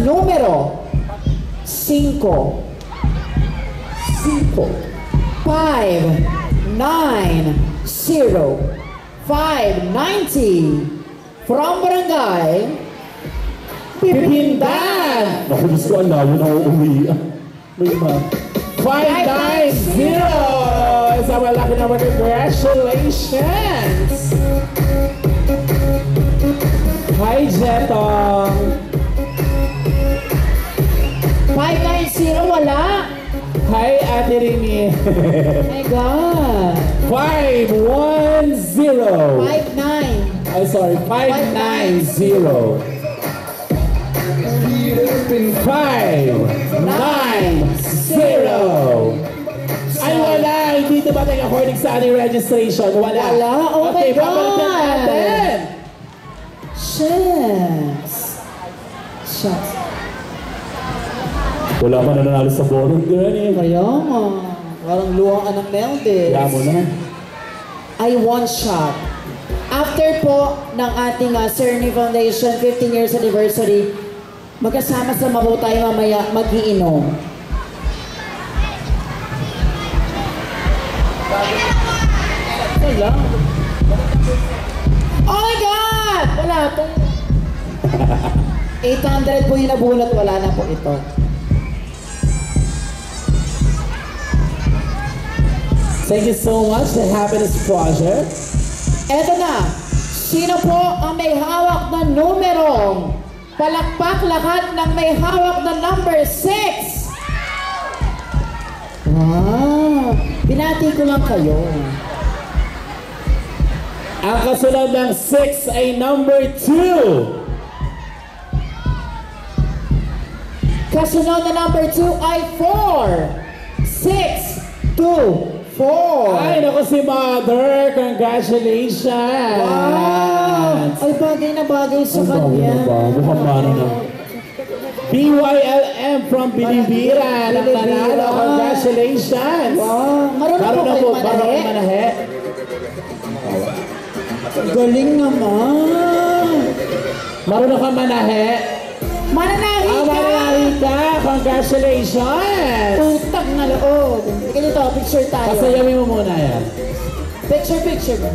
numero 5, 590 from Barangay Pipindan. Ako gusto ko alawin ako uwi. May ma. 590! Isa malaki naman. Congratulations! Hi, Jetong! 590, wala. Hi, Ate Rini! Oh my God! 510! 59. I'm sorry, 590! 590! Ay, wala! Hindi dumating according sa ating registration. Wala! Wala? Oh my God! Papalitan natin! Shucks. Shucks. Wala ka na nanalo sa ballroom, girl eh. Kaya nga. Parang luwang ka ng Meldis. Kaya mo na. I want shot. After po ng ating Cerny Foundation 15 years anniversary, magkasama sa Mabu tayo mamaya mag-iinom. Wala. Oh my God! Wala po. 800 po yung nabunot. Wala na po ito. Thank you so much, the Happiness Project. Eto na. Sino po ang may hawak na numerong? Palakpak lahat ng may hawak na number 6. Wow. Binati ko lang kayo. Ang kasunod ng 6 ay number 2. Kasunod na number 2 ay 4. 6, 2, 4. Ay, naku si Mother. Congratulations. Wow. Ay, bagay na bagay sa kanya. Mukhang mano na. BYLM from Bilibiran. Ang nanalo. Congratulations. Wow. Marunong po kayo manahe? Galing naman. Marunong ka manahe? Mananahi ka! Mananahi ka! Congratulations! Utang na loob. Ganito, picture tayo. Pasayamin mo muna yan. Picture muna.